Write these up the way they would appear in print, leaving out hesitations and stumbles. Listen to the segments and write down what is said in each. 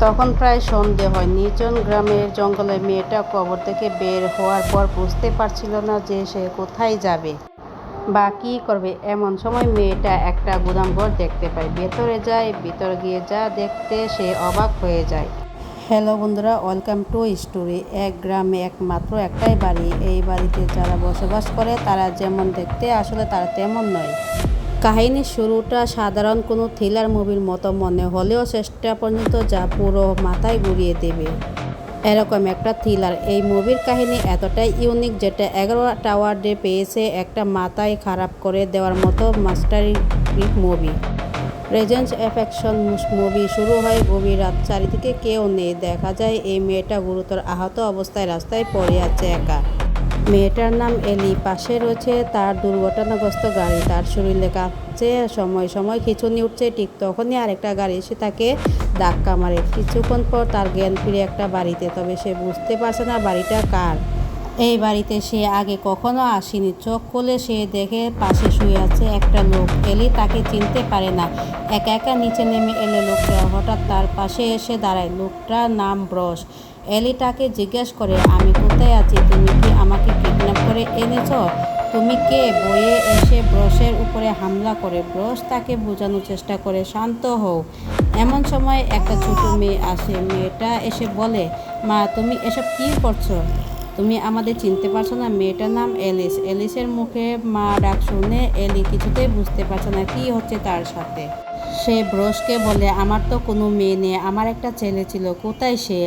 তখন প্রায় সন্ধে হয়। নির্জন গ্রামের জঙ্গলে মেয়েটা কবর থেকে বের হওয়ার পর বুঝতে পারছিল না যে সে কোথায় যাবে বা কী করবে। এমন সময় মেয়েটা একটা গুদামঘর দেখতে পায়। ভেতরে যায়, ভিতরে গিয়ে যা দেখতে সে অবাক হয়ে যায়। হ্যালো বন্ধুরা, ওয়েলকাম টু স্টোরি। এক গ্রামে একমাত্র একটাই বাড়ি। এই বাড়িতে যারা বসবাস করে তারা যেমন দেখতে আসলে তারা তেমন নয়। কাহিনীর শুরুটা সাধারণ কোনো থ্রিলার মুভির মতো মনে হলেও শেষটা পর্যন্ত যা পুরো মাথায় ঘুরিয়ে দেবে এরকম একটা থ্রিলার। এই মুভির কাহিনী এতটাই ইউনিক যেটা 11টা অ্যাওয়ার্ড পেয়েছে। একটা মাথায় খারাপ করে দেওয়ার মতো masterpiece movie. Presence affection movie শুরু হয় গভীর রাত। চারিদিকে কেউ নেই। দেখা যায় এই মেয়েটা গুরুতর আহত অবস্থায় রাস্তায় পড়ে আছে একা। মেয়েটার নাম এলি। পাশে রয়েছে তার দুর্ঘটনাগ্রস্ত গাড়ি। তার শরীরে কাঁপছে, সময় সময় খিঁচুনি উঠছে। ঠিক তখনই আরেকটা গাড়ি এসে তাকে ধাক্কা মারে। কিছুক্ষণ পর তার জ্ঞান ফিরে একটা বাড়িতে। তবে সে বুঝতে পারছে না বাড়িটা কার। এই বাড়িতে সে আগে কখনো আসেনি। চোখ খুলে সে দেখে পাশে শুয়ে আছে একটা লোক। এলি তাকে চিনতে পারে না। একা একা নিচে নেমে এলো লোকটা। হঠাৎ তার পাশে এসে দাঁড়ায়। লোকটার নাম ব্রস। এলি তাকে জিজ্ঞেস করে, আমি কোথায় আছি? তুমি কি আমাকে কিডন্যাপ করে এনেছ? তুমি কে? বয়ে এসে ব্রসের উপরে হামলা করে। ব্রস তাকে বোঝানোর চেষ্টা করে, শান্ত হও। এমন সময় একটা ছোট মেয়ে আসে। মেয়েটা এসে বলে, মা তুমি এসব কী করছো? তুমি আমাদের চিনতে পারছো না? মেয়েটার নাম এলিস। এলিসের মুখে মা ডাক শুনে এলি কিছুতেই বুঝতে পারছে না কী হচ্ছে তার সাথে। সে ব্রসকে বলে, আমার তো কোনো মেয়ে নেই, আমার একটা ছেলে ছিল, কোথায় সে?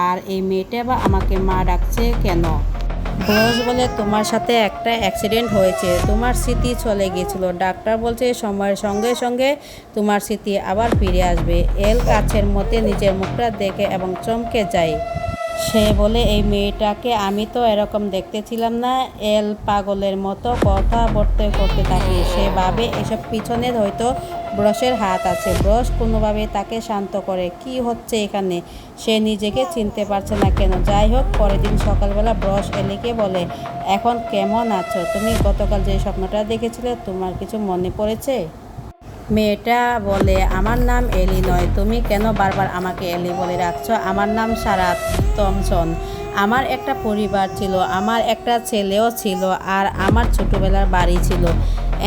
আর এই মেয়েটা বা আমাকে মা ডাকছে কেন? ব্রস বলে, তোমার সাথে একটা অ্যাক্সিডেন্ট হয়েছে, তোমার স্মৃতি চলে গিয়েছিল। ডাক্তার বলছে সময়ের সঙ্গে সঙ্গে তোমার স্মৃতি আবার ফিরে আসবে। এল কাছের মধ্যে নিজের মুখটা দেখে এবং চমকে যায়। সে বলে, এই মেয়েটাকে আমি তো এরকম দেখতে ছিলাম না। এল পাগলের মতো কথা করতে থাকে। সে ভাবে এসব পিছনে হয়তো ব্রসের হাত আছে। ব্রস কোনোভাবে তাকে শান্ত করে। কি হচ্ছে এখানে? সে নিজেকে চিনতে পারছে না কেন। যাই হোক, পরের দিন সকালবেলা ব্রস এলিকে বলে, এখন কেমন আছো? তুমি গতকাল যে স্বপ্নটা দেখেছিলে তোমার কিছু মনে পড়েছে? মেয়েটা বলে, আমার নাম এলি নয়। তুমি কেন বারবার আমাকে এলি বলে রাখছো? আমার নাম সারা থমসন। আমার একটা পরিবার ছিল, আমার একটা ছেলেও ছিল, আর আমার ছোটবেলার বাড়ি ছিল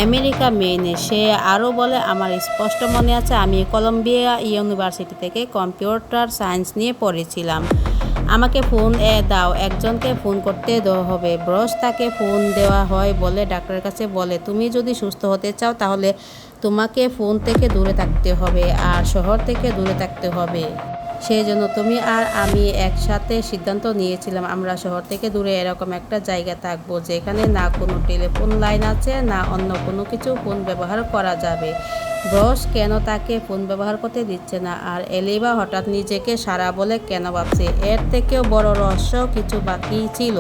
আমেরিকা মেইনে। সে আরও বলে, আমার স্পষ্ট মনে আছে আমি কলম্বিয়া ইউনিভার্সিটি থেকে কম্পিউটার সায়েন্স নিয়ে পড়েছিলাম। আমাকে ফোন দাও, একজনকে ফোন করতে হবে। ব্রস তাকে ফোন দেওয়া হয় বলে ডাক্তারের কাছে বলে, তুমি যদি সুস্থ হতে চাও তাহলে তোমাকে ফোন থেকে দূরে থাকতে হবে আর শহর থেকে দূরে থাকতে হবে। সেই জন্য তুমি আর আমি একসাথে সিদ্ধান্ত নিয়েছিলাম আমরা শহর থেকে দূরে এরকম একটা জায়গা থাকবো যেখানে না কোনো টেলিফোন লাইন আছে, না অন্য কোনো কিছু ফোন ব্যবহার করা যাবে। ব্রস কেন তাকে ফোন ব্যবহার করতে দিচ্ছে না, আর এলিবা হঠাৎ নিজেকে সারা বলে কেন ভাবছে? এর থেকেও বড় রহস্য কিছু বাকি ছিল।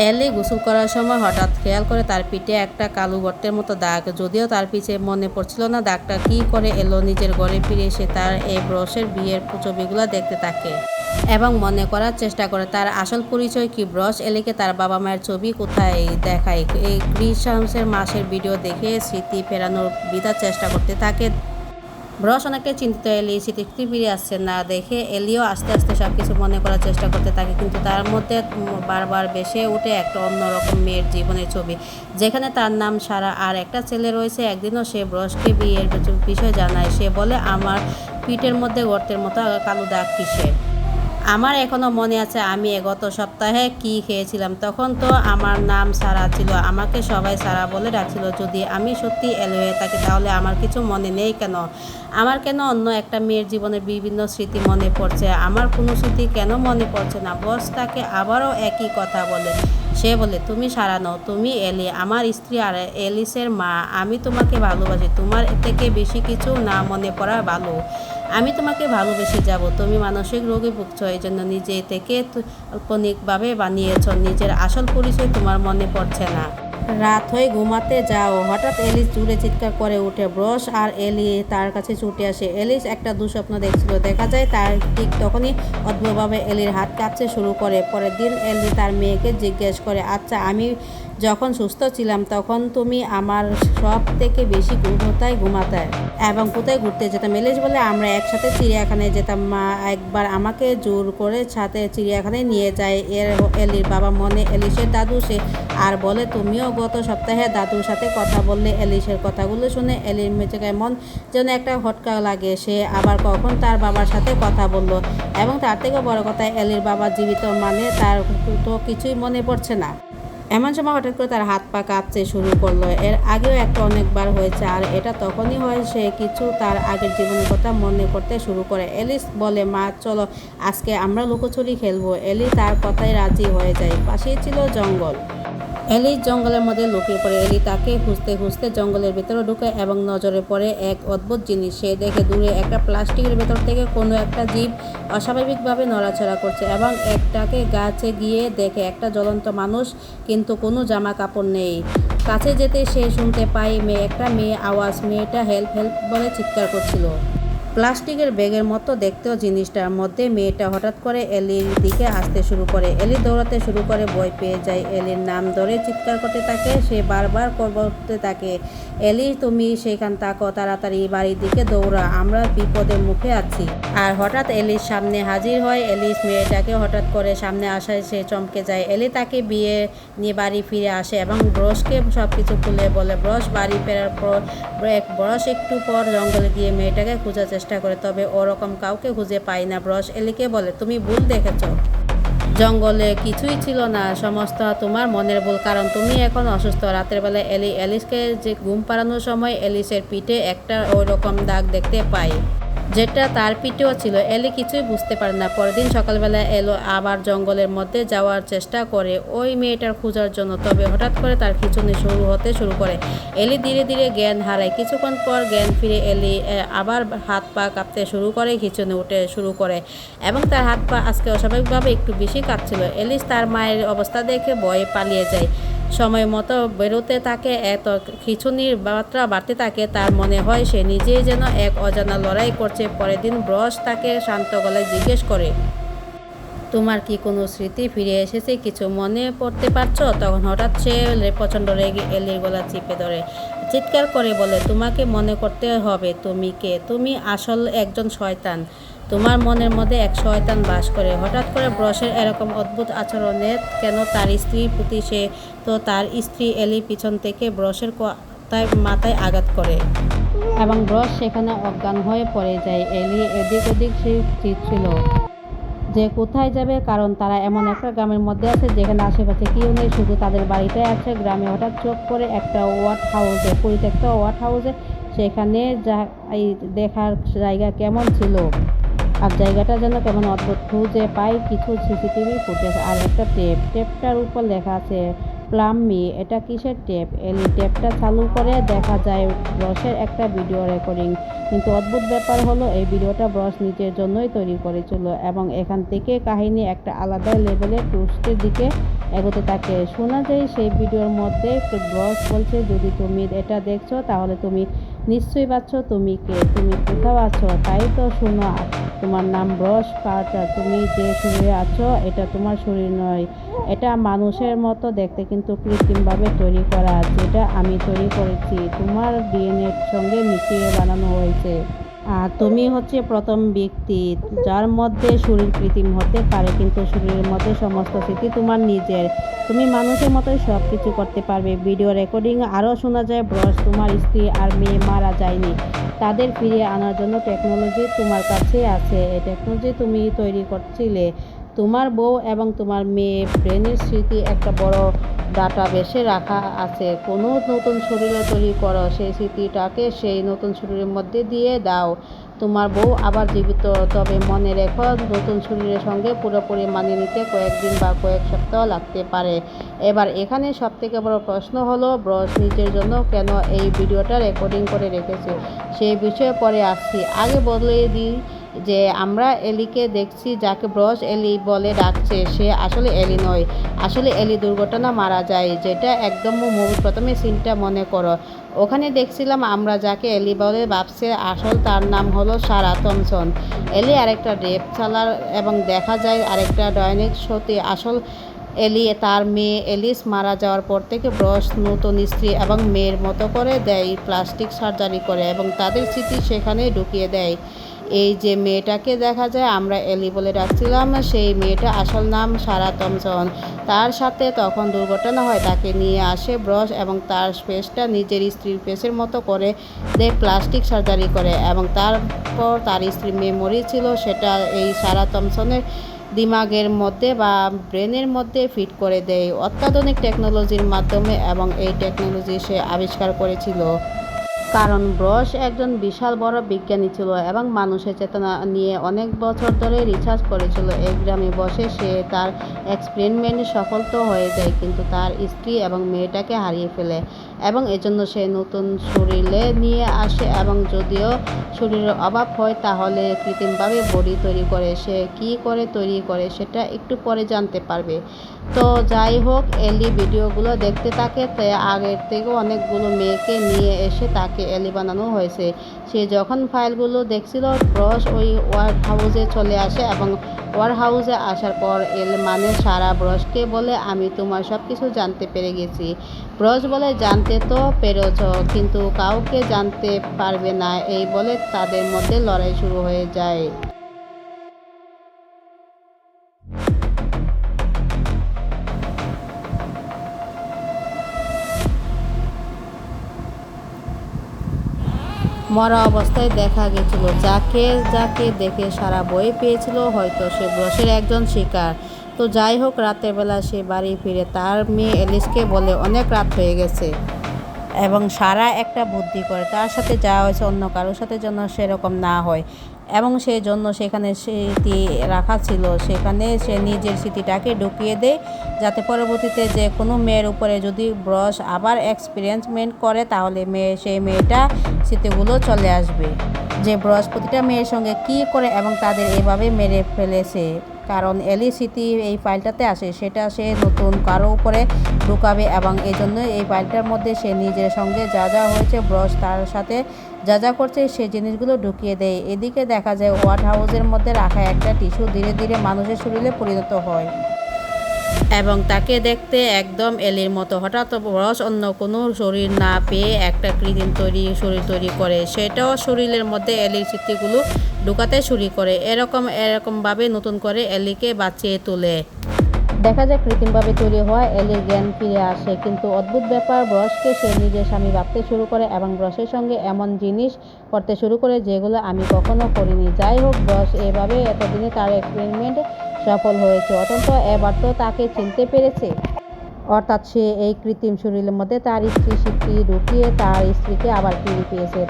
এলি গোসল করার সময় হঠাৎ খেয়াল করে তার পিঠে একটা কালো গর্তের মতো দাগ। যদিও তার পিছে মনে পড়ছিল না দাগটা কী করে এলো। নিজের ঘরে ফিরে এসে তার এই ব্রসের বিয়ের ছবিগুলো দেখতে থাকে এবং মনে করার চেষ্টা করে তার আসল পরিচয় কি। ব্রস এলিকে তার বাবা মায়ের ছবি কোথায় দেখায়। এই ক্রিসমাসের মাসের ভিডিও দেখে স্মৃতি ফেরানোর বিধার চেষ্টা করতে থাকে। ব্রস অনেকটা চিন্তিত। এলি স্মৃতি ফিরে আসছে না দেখে এলিও আস্তে আস্তে সব কিছু মনে করার চেষ্টা করতে থাকে। কিন্তু তার মধ্যে বারবার ভেসে ওঠে একটা অন্যরকম মেয়ের জীবনের ছবি, যেখানে তার নাম সারা আর একটা ছেলে রয়েছে। একদিনও সে ব্রসকে বিয়ের বিষয় জানায়। সে বলে, আমার পিঠের মধ্যে গর্তের মতো কালো দাগ কিসের? আমার এখনও মনে আছে আমি গত সপ্তাহে কি খেয়েছিলাম। তখন তো আমার নাম সারা ছিল, আমাকে সবাই সারা বলে ডাকছিল। যদি আমি সত্যি এলো হয়ে থাকি তাহলে আমার কিছু মনে নেই কেন? আমার কেন অন্য একটা মেয়ের জীবনের বিভিন্ন স্মৃতি মনে পড়ছে? আমার কোনো স্মৃতি কেন মনে পড়ছে না? বস তাকে আবারও একই কথা বলে। সে বলে, তুমি সারা নও, তুমি এলি, আমার স্ত্রী আর এলিসের মা। আমি তোমাকে ভালোবাসি, তোমার থেকে বেশি কিছু না মনে পড়া ভালো। আমি তোমাকে ভালোবেসে যাব। তুমি মানসিক রোগে ভুগছ, এই জন্য নিজে থেকে কাল্পনিকভাবে বানিয়েছ। নিজের আসল পরিচয় তোমার মনে পড়ছে না। রাত হয়ে ঘুমাতে যাও। হঠাৎ এলিস জুড়ে চিৎকার করে ওঠে। ব্রস আর এলি তার কাছে ছুটে আসে। এলিস একটা দুঃস্বপ্ন দেখছিল। দেখা যায় তার ঠিক তখনই অদ্ভুতভাবে এলির হাত কাঁপতে শুরু করে। পরের দিন এলি তার মেয়েকে জিজ্ঞেস করে, আচ্ছা আমি যখন সুস্থ ছিলাম তখন তুমি আমার সব থেকে বেশি কোথায় ঘুমাতে এবং কোথায় ঘুরতে যেতাম। এলিশ বলে আমরা একসাথে চিড়িয়াখানায় যেতাম, মা একবার আমাকে জোর করে সাথে চিড়িয়াখানায় নিয়ে যায়। এলির বাবা মনে এলিশের দাদু সে আর বলে তুমিও গত সপ্তাহে দাদুর সাথে কথা বললে। এলিশের কথাগুলো শুনে এলির মেয়েকে মন যেন একটা হটকা লাগে, সে আবার কখন তার বাবার সাথে কথা বলল। এবং তার থেকে বড় কথা এলির বাবা জীবিত, মানে তার তো কিছুই মনে পড়ছে না। এমন সময় হঠাৎ করে তার হাত পা কাঁপতে শুরু করলো। এর আগেও একটা অনেকবার হয়েছে, আর এটা তখনই হয় সে কিছু তার আগের জীবনের কথা মনে করতে শুরু করে। এলিস বলে মা চলো আজকে আমরা লুকোচুরি খেলবো। এলি তার কথায় রাজি হয়ে যায়। পাশেই ছিল জঙ্গল। এলি জঙ্গলের মধ্যে লুকিয়ে পড়ে। এলি তাকে খুঁজতে খুঁজতে জঙ্গলের ভেতরে ঢুকে এবং নজরে পড়ে এক অদ্ভুত জিনিস। সে দেখে দূরে একটা প্লাস্টিকের ভেতর থেকে কোনো একটা জীব অস্বাভাবিকভাবে নড়াচড়া করছে এবং একটাকে গাছে গিয়ে দেখে একটা জ্বলন্ত মানুষ, কিন্তু কোনো জামা কাপড় নেই। কাছে যেতে সে শুনতে পায় একটা মেয়ে আওয়াজ। মেয়েটা হেল্প হেল্প বলে চিৎকার করছিল। প্লাস্টিকের ব্যাগের মতো দেখতেও জিনিসটার মধ্যে। মেয়েটা হঠাৎ করে এলির দিকে আসতে শুরু করে। এলি দৌড়াতে শুরু করে, ভয় পেয়ে যায়। এলির নাম ধরে চিৎকার করতে থাকে, সে বারবার করতে থাকে এলি তুমি সেখান থাকো, তাড়াতাড়ি বাড়ির দিকে দৌড়া, আমরা বিপদের মুখে আছি। আর হঠাৎ এলির সামনে হাজির হয় এলিস। মেয়েটাকে হঠাৎ করে সামনে আসায় সে চমকে যায়। এলি তাকে বিয়ে নিয়ে বাড়ি ফিরে আসে এবং ব্রশকে সব কিছু খুলে বলে। ব্রশ বাড়ি ফেরার পর ব্রশ একটু পর জঙ্গলে গিয়ে মেয়েটাকে খোঁজার চেষ্টা করে, তবে ওরকম কাউকে খুঁজে পায় না। ব্রশ এলিকে বলে তুমি ভুল দেখেছ, জঙ্গলে কিছুই ছিল না, সমস্ত তোমার মনের ভুল, কারণ তুমি এখন অসুস্থ। রাতের বেলা এলিসকে যে ঘুম পাড়ানোর সময় এলিসের পিঠে একটা ওই রকম দাগ দেখতে পায়, যেটা তার পিঠেও ছিল। এলি কিছুই বুঝতে পারে না। পরের দিন সকালবেলা এলো আবার জঙ্গলের মধ্যে যাওয়ার চেষ্টা করে ওই মেয়েটার খোঁজার জন্য, তবে হঠাৎ করে তার খিঁচুনি শুরু করে। এলি ধীরে ধীরে জ্ঞান হারায়। কিছুক্ষণ পর জ্ঞান ফিরে এলি আবার হাত পা কাঁপতে শুরু করে, খিঁচুনি উঠে শুরু করে এবং তার হাত পা আজকে অস্বাভাবিকভাবে একটু বেশি কাঁপছিল। এলিস তার মায়ের অবস্থা দেখে ভয়ে পালিয়ে যায়। সময় মতো বেরোতে থাকে, এত খিঁচুনির মাত্রা বাড়তে থাকে, তার মনে হয় সে নিজেই যেন এক অজানা লড়াই করছে। পরের দিন ব্রশ তাকে শান্ত গলায় জিজ্ঞেস করে তোমার কি কোনো স্মৃতি ফিরে এসেছে, কিছু মনে পড়তে পারছো? তখন হঠাৎ সে প্রচণ্ড রেগে এলির গলা চিপে ধরে চিৎকার করে বলে তোমাকে মনে করতে হবে তুমি কে, তুমি আসল একজন শয়তান, তোমার মনের মধ্যে এক শয়তান বাস করে। হঠাৎ করে ব্রশের এরকম অদ্ভুত আচরণে কেন তার স্ত্রীর প্রতি, সে তো তার স্ত্রী। এলি পিছন থেকে ব্রশের মাথায় আঘাত করে এবং ব্রশ সেখানে অজ্ঞান হয়ে পড়ে যায়। এলি এদিক ওদিক সে ছিল যে কোথায় যাবে, কারণ তারা এমন একটা গ্রামের মধ্যে আছে যেখানে আশেপাশে কেউ নেই, শুধু তাদের বাড়িটাই আছে। গ্রামে হঠাৎ চোখ পড়ে একটা পরিত্যক্ত ওয়াট হাউসে। সেখানে দেখার জায়গা কেমন ছিল, আর জায়গাটা যেন কেমন অদ্ভুত। খুঁজে পাই কিছু সিসিটিভি ফুটেজ আর একটা টেপটার উপর লেখা আছে প্লাম মি। এটা কিসের টেপ? এলি টেপটা চালু করে দেখা যায় ব্রশের একটা ভিডিও রেকর্ডিং, কিন্তু অদ্ভুত ব্যাপার হলো এই ভিডিওটা ব্রশ নিজের জন্যই তৈরি করেছিল এবং এখান থেকে কাহিনী একটা আলাদা লেভেলের টুইস্টের দিকে এগোতে থাকে। শোনা যায় সেই ভিডিওর মধ্যে ব্রশ বলছে যদি তুমি এটা দেখছো তাহলে তুমি নিশ্চয়ই পাচ্ছ তুমি কে, তুমি কোথাও আছো, তাই তো শোনো, তোমার নাম ব্রশ কার্টার, তুমি যে শরীরে আছো এটা তোমার শরীর নয়, এটা মানুষের মতো দেখতে কিন্তু কৃত্রিমভাবে তৈরি করা, যেটা আমি তৈরি করেছি, তোমার ডিএনএর সঙ্গে মিশিয়ে বানানো হয়েছে। আর তুমি হচ্ছে প্রথম ব্যক্তি যার মধ্যে শরীর কৃত্রিম হতে পারে, কিন্তু শরীরের মধ্যে সমস্ত স্মৃতি তোমার নিজের, তুমি মানুষের মতোই সব কিছু করতে পারবে। ভিডিও রেকর্ডিং আরও শোনা যায় ব্রশ তোমার স্ত্রী আর মেয়ে মারা যায়নি, তাদের ফিরিয়ে আনার জন্য টেকনোলজি তোমার কাছে আছে। এই টেকনোলজি তুমি তৈরি করছিলে, তোমার বউ এবং তোমার মেয়ে ব্রেনের স্মৃতি একটা বড় ডাটাবেসে রাখা আছে। কোনো নতুন শরীরে তৈরি করো, সেই স্মৃতিটাকে সেই নতুন শরীরের মধ্যে দিয়ে দাও, তোমার বউ আবার জীবিত। তবে মনে রেখো নতুন শরীরের সঙ্গে পুরোপুরি মানিয়ে নিতে কয়েকদিন বা কয়েক সপ্তাহ লাগতে পারে। এবার এখানে সবথেকে বড় প্রশ্ন হলো ব্রশ নিজের জন্য কেন এই ভিডিওটা রেকর্ডিং করে রেখেছে, সেই বিষয়ে পরে আসছি। আগে বলে দিই যে আমরা এলিকে দেখছি, যাকে ব্রশ এলি বলে ডাকছে সে আসলে এলি নয়, আসলে এলি দুর্ঘটনা মারা যায়, যেটা একদম মুভির প্রথমে সিনটা মনে করো। ওখানে দেখছিলাম আমরা যাকে এলি বলে ভাবছে, আসল তার নাম হলো সারা থমসন। এলি আরেকটা রেপ চালার এবং দেখা যায় আরেকটা ডাইনিক শোতে আসল এলি তার মেয়ে এলিস মারা যাওয়ার পর থেকে ব্রস নতুন স্ত্রী এবং মেয়ের মতো করে দেয়, প্লাস্টিক সার্জারি করে এবং তাদের স্মৃতি সেখানে ঢুকিয়ে দেয়। এই যে মেয়েটাকে দেখা যায় আমরা এলি বলে ডাকছিলাম, সেই মেয়েটা আসল নাম সারা টমসন। তার সাথে তখন দুর্ঘটনা হয়, তাকে নিয়ে আসে ব্রস এবং তার ফেসটা নিজের স্ত্রীর ফেসের মতো করে দেয়, প্লাস্টিক সার্জারি করে এবং তারপর তার স্ত্রীর মেমোরি ছিল সেটা এই সারা টমসনের দিমাগের মধ্যে বা ব্রেনের মধ্যে ফিট করে দেয় অত্যাধুনিক টেকনোলজির মাধ্যমে। এবং এই টেকনোলজি সে আবিষ্কার করেছিল কারণ ব্রস একজন বিশাল বড় বিজ্ঞানী ছিল এবং মানুষের চেতনা নিয়ে অনেক বছর ধরে রিসার্চ করেছিল। এই গ্রামে বসে সে তার এক্সপেরিমেন্টে সফল তো হয়ে যায়, কিন্তু তার স্ত্রী এবং মেয়েটাকে হারিয়ে ফেলে এবং এজন্য সে নতুন শরীরে নিয়ে আসে এবং যদিও শরীরের অভাব হয় তাহলে কৃত্রিমভাবে বডি তৈরি করে। সে কি করে তৈরি করে সেটা একটু পরে জানতে পারবে। তো যাই হোক, এলি ভিডিওগুলো দেখতে থাকে, তাই আগের থেকে অনেকগুলো মেয়েকে নিয়ে এসে তাকে এলি বানানো হয়েছে। সে যখন ফাইলগুলো দেখছিল ব্রস ওই ওয়ার হাউসে চলে আসে এবং ওয়ার হাউসে আসার পর মানে সারা ব্রসকে বলে আমি তোমার সব কিছু জানতে পেরে গেছি। ব্রস বলে জানতে তো পেরেছ কিন্তু কাউকে জানতে পারবে না, এই বলে তাদের মধ্যে লড়াই শুরু হয়ে যায়। মরা অবস্থায় দেখা গেছিল, যাকে যাকে দেখে সারা ভয় পেয়েছিল হয়তো সে ব্রসের একজন শিকার। তো যাই হোক, রাতের বেলা সে বাড়ি ফিরে তার মেয়ে এলিসকে বলে অনেক রাত হয়ে গেছে এবং সারা একটা বুদ্ধি করে তার সাথে যাওয়া হয়েছে অন্য কারোর সাথে যেন সেরকম না হয় এবং সেই জন্য সেখানে স্মৃতি রাখা ছিল, সেখানে সে নিজের স্মৃতিটাকে ঢুকিয়ে দেয় যাতে পরবর্তীতে যে কোনো মেয়ের উপরে যদি ব্রস আবার এক্সপেরিমেন্ট করে তাহলে সেই মেয়েটা স্মৃতিগুলো চলে আসবে যে ব্রস প্রতিটা মেয়ের সঙ্গে কী করে এবং তাদের এভাবে মেরে ফেলেছে। কারণ এলি স্মৃতি এই ফাইলটাতে আসে, সেটা সে নতুন কারো উপরে ঢুকাবে এবং এই জন্য এই ফাইলটার মধ্যে সে নিজের সঙ্গে যা যা হয়েছে ব্রস তার সাথে যা যা করছে সেই জিনিসগুলো ঢুকিয়ে দেয়। এদিকে দেখা যায় ওয়াট হাউসের মধ্যে রাখা একটা টিস্যু ধীরে ধীরে মানুষের শরীরে পরিণত হয় এবং তাকে দেখতে একদম এলির মতো। হঠাৎ ব্রস অন্য কোনো শরীর না পেয়ে একটা কৃত্রিম শরীর তৈরি করে, সেটাও শরীরের মধ্যে এলির স্মৃতিগুলো ঢুকাতে শুরু করে। এরকমভাবে নতুন করে এলিকে বাঁচিয়ে তোলে। দেখা যায় কৃত্রিমভাবে তৈরি হওয়া এলির জ্ঞান ফিরে আসে, কিন্তু অদ্ভুত ব্যাপার ব্রসকে সে নিজের স্বামী ভাবতে শুরু করে এবং ব্রসের সঙ্গে এমন জিনিস করতে শুরু করে যেগুলো আমি কখনো করিনি। যাই হোক, ব্রস এভাবে এতদিনে তার এক্সপেরিমেন্ট সফল হয়েছে, অত্যন্ত এবার তো তাকে চিনতে পেরেছে। অর্থাৎ সে এই কৃত্রিম শরীরের মধ্যে তার স্ত্রী স্মৃতি ঢুকিয়ে তার স্ত্রীকে আবার ফিরে পেয়েছে।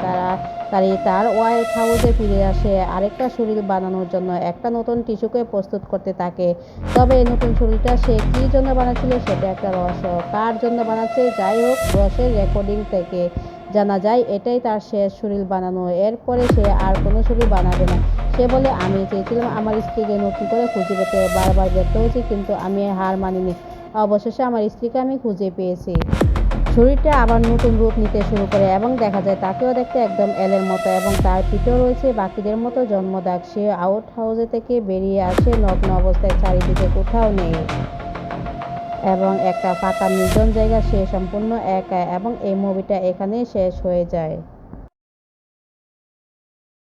তার হোয়াইট হাউসে ফিরে আসে আরেকটা শরীর বানানোর জন্য, একটা নতুন টিস্যুকে প্রস্তুত করতে থাকে। তবে এই নতুন শরীরটা সে কী জন্য বানাচ্ছিল সেটা একটা রহস্য, কার জন্য বানাচ্ছে। যাই হোক, ব্রসের রেকর্ডিং থেকে জানা যায় এটাই তার শেষ শরীর বানানো, এরপরে সে আর কোনো শরীর বানাবে না। সে বলে আমি চেয়েছিলাম আমার স্ত্রীকে নতুন করে খুঁজে পেতে, বারবার ব্যর্থ হয়েছি কিন্তু আমি হার মানিনি, অবশেষে আমার স্ত্রীকে আমি খুঁজে পেয়েছি। শরীরটা আবার নতুন রূপ নিতে শুরু করে এবং দেখা যায় তাকেও দেখতে একদম এলের মতো এবং তার পিঠেও রয়েছে বাকিদের মতো জন্মদাগ। সে আউট হাউসে থেকে বেরিয়ে আসে নগ্ন অবস্থায়, চারিদিকে কোথাও নেই এবং একটা ফাঁকা নির্জন জায়গা, সে সম্পূর্ণ একা এবং এই মুভিটা এখানেই শেষ হয়ে যায়।